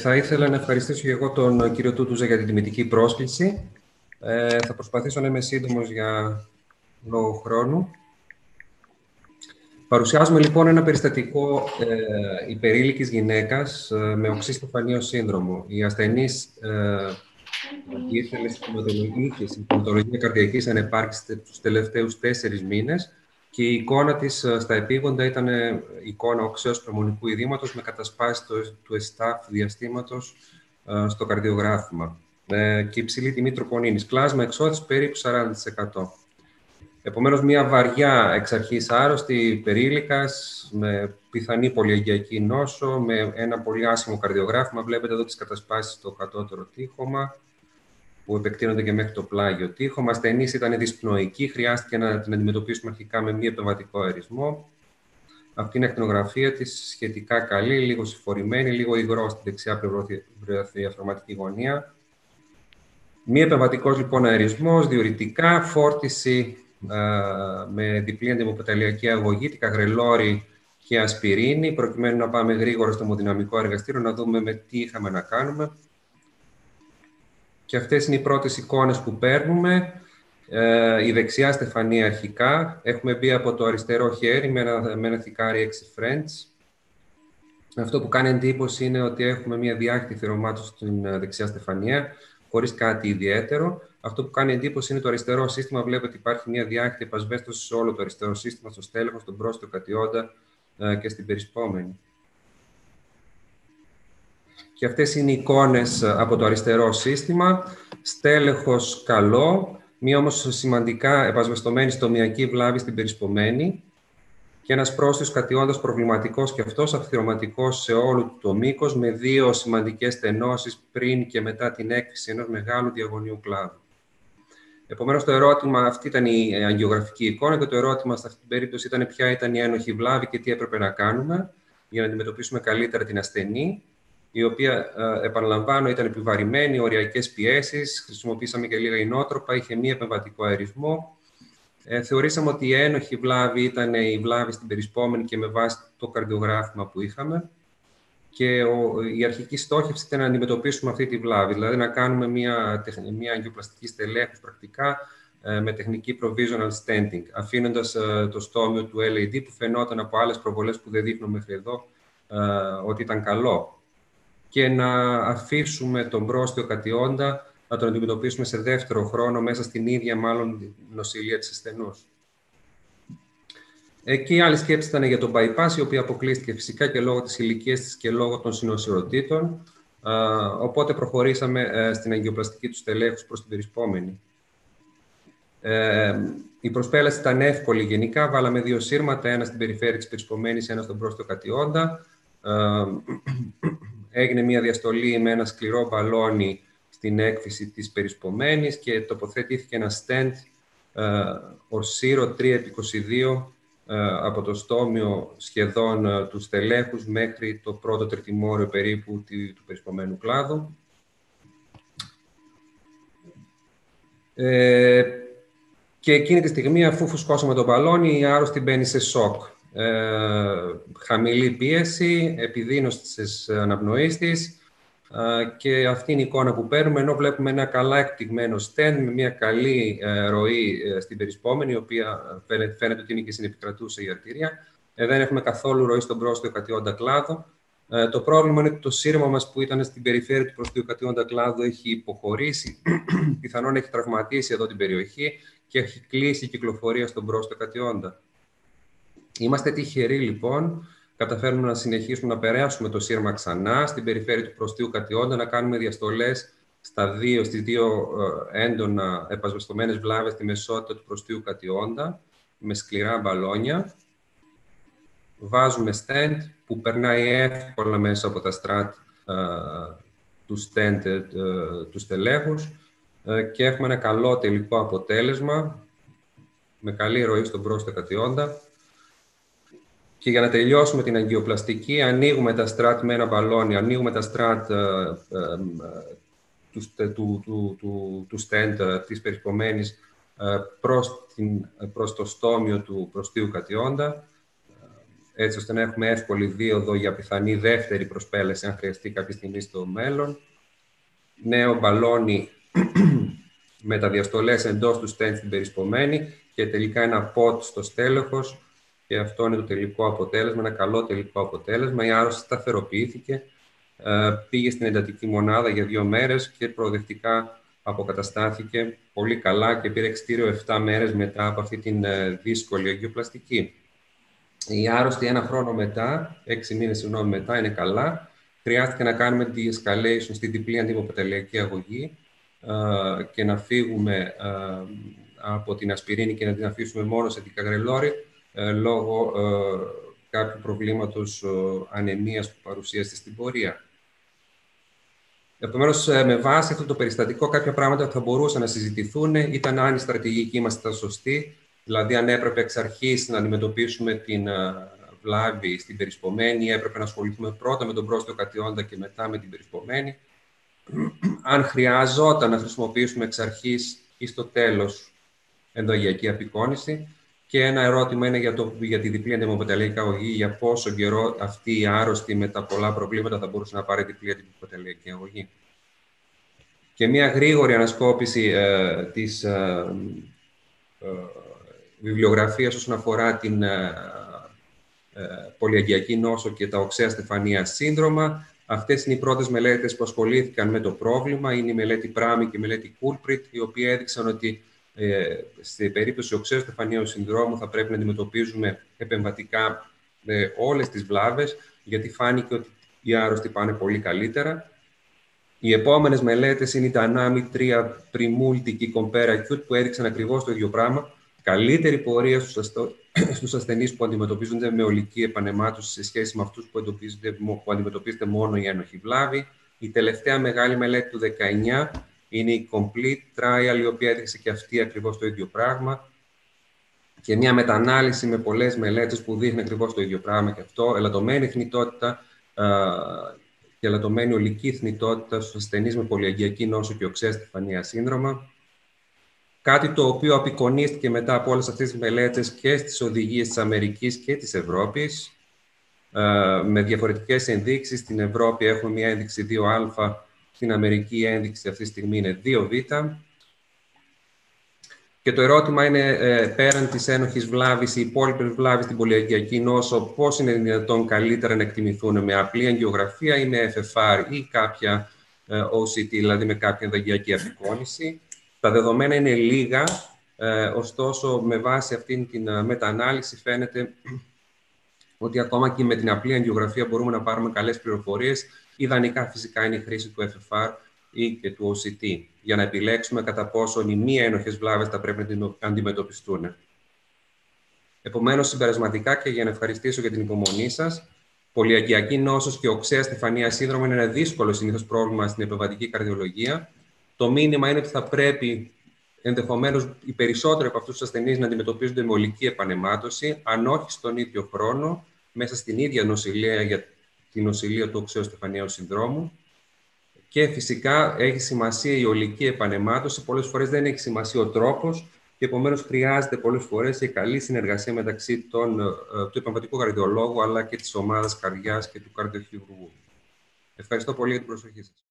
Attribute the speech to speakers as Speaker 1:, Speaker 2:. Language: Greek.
Speaker 1: Θα ήθελα να ευχαριστήσω και εγώ τον κύριο Τούτουζα για την τιμητική πρόσκληση. Θα προσπαθήσω να είμαι σύντομος για λόγω χρόνου. Παρουσιάζουμε λοιπόν ένα περιστατικό υπερήλικης γυναίκας με οξύ στεφανείο σύνδρομο. Η ασθενής ήρθε με συμπτωματολογία καρδιακής ανεπάρκησης τους τελευταίους 4 μήνες και η εικόνα της στα επίγοντα ήταν εικόνα οξέως πνευμονικού ειδήματος με κατασπάσεις του ΕΣΤΑΦ διαστήματος στο καρδιογράφημα και υψηλή τιμή τροπονίνης. Κλάσμα εξώθης περίπου 40%. Επομένως, μια βαριά εξ αρχής άρρωστη υπερήλικας με πιθανή πολυαγγειακή νόσο, με ένα πολύ άσχημο καρδιογράφημα. Βλέπετε εδώ τις κατασπάσεις στο κατώτερο τείχομα, που επεκτείνονται και μέχρι το πλάγιο τείχομα. Ασθενής ήταν δυσπνοϊκή, χρειάστηκε να την αντιμετωπίσουμε αρχικά με μη επεμβατικό αερισμό. Αυτή είναι η ακτινογραφία της, σχετικά καλή, λίγο συγχωρημένη, λίγο υγρό στη δεξιά πλευροδιαφραγματική γωνία. Μη επεμβατικός λοιπόν αερισμός, διουρητικά, φόρτιση με διπλή αντιμοπεταλιακή αγωγή, τικαγρελόρι και ασπιρίνη, προκειμένου να πάμε γρήγορα στο αιμοδυναμικό εργαστήριο, να δούμε με τι είχαμε να κάνουμε. Και αυτές είναι οι πρώτες εικόνες που παίρνουμε. Η δεξιά στεφανία αρχικά. Έχουμε μπει από το αριστερό χέρι με ένα θικάρι 6 French. Αυτό που κάνει εντύπωση είναι ότι έχουμε μια διάχυτη θηρωμάτωση στην δεξιά στεφανία, χωρίς κάτι ιδιαίτερο. Αυτό που κάνει εντύπωση είναι το αριστερό σύστημα. Βλέπετε ότι υπάρχει μια διάχυτη επασβέστωση σε όλο το αριστερό σύστημα, στο στέλεχος, στον πρόσθετο κατιόντα και στην περισπόμενη. Και αυτές είναι οι εικόνες από το αριστερό σύστημα. Στέλεχος καλό, μία όμως σημαντικά επασβεστομένη στομιακή βλάβη στην περισπωμένη και ένας πρόσθετος κατιόντας προβληματικός και αυτός, αυθυρωματικός σε όλο το μήκος, με 2 σημαντικές στενώσεις πριν και μετά την έκφυση ενός μεγάλου διαγωνίου κλάδου. Επομένως, το ερώτημα, αυτή ήταν η αγγειογραφική εικόνα και το ερώτημα σε αυτή την περίπτωση ήταν ποια ήταν η ένοχη βλάβη και τι έπρεπε να κάνουμε για να αντιμετωπίσουμε καλύτερα την ασθενή, η οποία, επαναλαμβάνω, ήταν επιβαρημένη, οριακές πιέσεις, χρησιμοποίησαμε και λίγα ινότροπα, είχε μη επεμβατικό αερισμό. Θεωρήσαμε ότι η ένοχη βλάβη ήταν η βλάβη στην περισπόμενη και με βάση το καρδιογράφημα που είχαμε. Και η αρχική στόχευση ήταν να αντιμετωπίσουμε αυτή τη βλάβη, δηλαδή να κάνουμε μια αγγειοπλαστική στελέχους πρακτικά με τεχνική provisional stenting, αφήνοντας το στόμιο του LAD που φαινόταν από άλλες προβολές που δεν δείχνω μέχρι εδώ ότι ήταν καλό, και να αφήσουμε τον πρόσθετο κατιόντα να τον αντιμετωπίσουμε σε δεύτερο χρόνο μέσα στην ίδια μάλλον νοσηλεία της ασθενούς. Εκεί η άλλη σκέψη ήταν για τον bypass, η οποία αποκλείστηκε φυσικά και λόγω της ηλικίας της και λόγω των συνοσιρωτήτων. Οπότε προχωρήσαμε στην αγγειοπλαστική του στελέχους προς την περισπόμενη. Η προσπέλαση ήταν εύκολη γενικά. Βάλαμε 2 σύρματα, ένα στην περιφέρεια της περισπωμένης, ένα στον πρόσθετο κατιόντα. Έγινε μια διαστολή με ένα σκληρό μπαλόνι στην έκφυση της περισπωμένης και τοποθετήθηκε ένα stent Orsiro 3x22 από το στόμιο σχεδόν του στελέχους μέχρι το πρώτο τριτημόριο περίπου του περισπωμένου κλάδου. Και εκείνη τη στιγμή, αφού φουσκώσαμε το μπαλόνι, η άρρωστη μπαίνει σε σοκ. Χαμηλή πίεση, επιδείνωση της αναπνοής της, και αυτή είναι η εικόνα που παίρνουμε, ενώ βλέπουμε ένα καλά εκτυγμένο στεν με μια καλή ροή στην περισπόμενη, η οποία φαίνεται ότι είναι και συνεπικρατούσα η αρτηρία. Δεν έχουμε καθόλου ροή στον πρόσθετο κατιόντα κλάδο. Το πρόβλημα είναι ότι το σύρμα μας που ήταν στην περιφέρεια του πρόσθετου κατιόντα κλάδου έχει υποχωρήσει, πιθανόν έχει τραυματίσει εδώ την περιοχή και έχει κλείσει η κυκλοφορία στον πρόσθετο κατιόντα. Είμαστε τυχεροί λοιπόν. Καταφέρνουμε να συνεχίσουμε να περάσουμε το σύρμα ξανά στην περιφέρεια του προστίου κατιόντα, να κάνουμε διαστολές στις 2 έντονα επασβεστομένες βλάβες στη μεσότητα του προστίου κατιόντα με σκληρά μπαλόνια. Βάζουμε stent που περνάει εύκολα μέσα από τα στράτ του stent του στελέχους και έχουμε ένα καλό τελικό αποτέλεσμα με καλή ροή στον πρόσθετο κατιόντα. Και για να τελειώσουμε την αγγειοπλαστική, ανοίγουμε τα στράτ με ένα μπαλόνι, ανοίγουμε τα στράτ του στέντ της περισπωμένης προς το στόμιο του προστίου κατιόντα. έτσι ώστε να έχουμε εύκολη δίωδο για πιθανή δεύτερη προσπέλαση, αν χρειαστεί κάποια στιγμή στο μέλλον. Νέο μπαλόνι με τα διαστολές εντός του στέντ στην περισπομένη και τελικά ένα ποτ στο στέλεχος, και αυτό είναι το τελικό αποτέλεσμα, ένα καλό τελικό αποτέλεσμα. Η άρρωση σταθεροποιήθηκε, πήγε στην εντατική μονάδα για 2 μέρες και προοδευτικά αποκαταστάθηκε πολύ καλά και πήρε εξιτήριο 7 μέρες μετά από αυτή την δύσκολη αγγειοπλαστική. Η άρρωστη 1 χρόνο μετά, 6 μήνες μετά, είναι καλά. Χρειάστηκε να κάνουμε de-escalation στη διπλή αντιμοπεταλιακή αγωγή και να φύγουμε από την ασπιρίνη και να την αφήσουμε μόνο σε δικαγρελόρι λόγω κάποιου προβλήματος ανεμίας που παρουσίασε στην πορεία. Επομένως, με βάση αυτό το περιστατικό, κάποια πράγματα θα μπορούσαν να συζητηθούν ήταν αν η στρατηγική μας ήταν σωστή, δηλαδή αν έπρεπε εξ αρχής να αντιμετωπίσουμε την βλάβη στην περισπομένη, έπρεπε να ασχοληθούμε πρώτα με τον πρόσθετο κατιόντα και μετά με την περισπομένη, αν χρειαζόταν να χρησιμοποιήσουμε εξ αρχής ή στο τέλος ενδοαγωγική απεικόνηση. Και ένα ερώτημα είναι για τη διπλή αντιμοπεταλιακή αγωγή, για πόσο καιρό αυτή η άρρωστη με τα πολλά προβλήματα θα μπορούσε να πάρει διπλή αντιμοπεταλιακή αγωγή. Και μια γρήγορη ανασκόπηση της βιβλιογραφίας όσον αφορά την πολυαγγειακή νόσο και τα οξέα στεφανία σύνδρομα. Αυτές είναι οι πρώτες μελέτες που ασχολήθηκαν με το πρόβλημα. Είναι η μελέτη Πράμι και η μελέτη Κούλπριτ, οι οποίοι έδειξαν ότι στην περίπτωση οξέου στεφανίου συνδρόμου θα πρέπει να αντιμετωπίζουμε επεμβατικά όλες τις βλάβες, γιατί φάνηκε ότι οι άρρωστοι πάνε πολύ καλύτερα. Οι επόμενες μελέτες είναι η Dynamic 3 Primulti και Compare Acute, που έδειξαν ακριβώς το ίδιο πράγμα. Καλύτερη πορεία στους ασθενείς που αντιμετωπίζονται με ολική επαναιμάτωση σε σχέση με αυτούς που αντιμετωπίζεται μόνο η ένοχη βλάβη. Η τελευταία μεγάλη μελέτη του 19 είναι η Complete Trial, η οποία έδειξε και αυτή ακριβώς το ίδιο πράγμα. Και μια μετανάλυση με πολλές μελέτες που δείχνει ακριβώς το ίδιο πράγμα και αυτό. Ελαττωμένη θνητότητα και ελαττωμένη ολική θνητότητα στους ασθενείς με πολυαγγειακή νόσο και οξέα στεφανία σύνδρομα. Κάτι το οποίο απεικονίστηκε μετά από όλες αυτές τις μελέτες και στις οδηγίες της Αμερικής και της Ευρώπης, με διαφορετικές ενδείξεις. Στην Ευρώπη έχουμε μια ένδειξη 2α, στην Αμερική η ένδειξη αυτή τη στιγμή είναι 2β. Και το ερώτημα είναι, πέραν της ένοχης βλάβης, οι υπόλοιπες βλάβες στην πολυαγγειακή νόσο, πώς είναι δυνατόν καλύτερα να εκτιμηθούν, με απλή αγγειογραφία ή με FFR ή κάποια OCT, δηλαδή με κάποια ενδαγγειακή απεικόνηση. Τα δεδομένα είναι λίγα, ωστόσο με βάση αυτήν την μεταανάλυση φαίνεται ότι ακόμα και με την απλή αγγειογραφία μπορούμε να πάρουμε καλές πληροφορίες. Ιδανικά φυσικά είναι η χρήση του FFR ή και του OCT, για να επιλέξουμε κατά πόσον οι μη ένοχες βλάβες θα πρέπει να αντιμετωπιστούν. Επομένως, συμπερασματικά και για να ευχαριστήσω για την υπομονή σας, πολυαγγειακή νόσος και οξέα στεφανία σύνδρομο είναι ένα δύσκολο συνήθως πρόβλημα στην επεμβατική καρδιολογία. Το μήνυμα είναι ότι θα πρέπει ενδεχομένως οι περισσότεροι από αυτούς τους ασθενείς να αντιμετωπίζονται με ολική επαναιμάτωση, αν όχι στον ίδιο χρόνο, μέσα στην ίδια νοσηλεία για την νοσηλεία του οξέου στεφανιαίου συνδρόμου. Και φυσικά έχει σημασία η ολική επαναιμάτωση. Πολλές φορές δεν έχει σημασία ο τρόπος και επομένως χρειάζεται πολλές φορές η καλή συνεργασία μεταξύ του επεμβατικού καρδιολόγου αλλά και της ομάδας καρδιάς και του καρδιοχειρουργού. Ευχαριστώ πολύ για την προσοχή σας.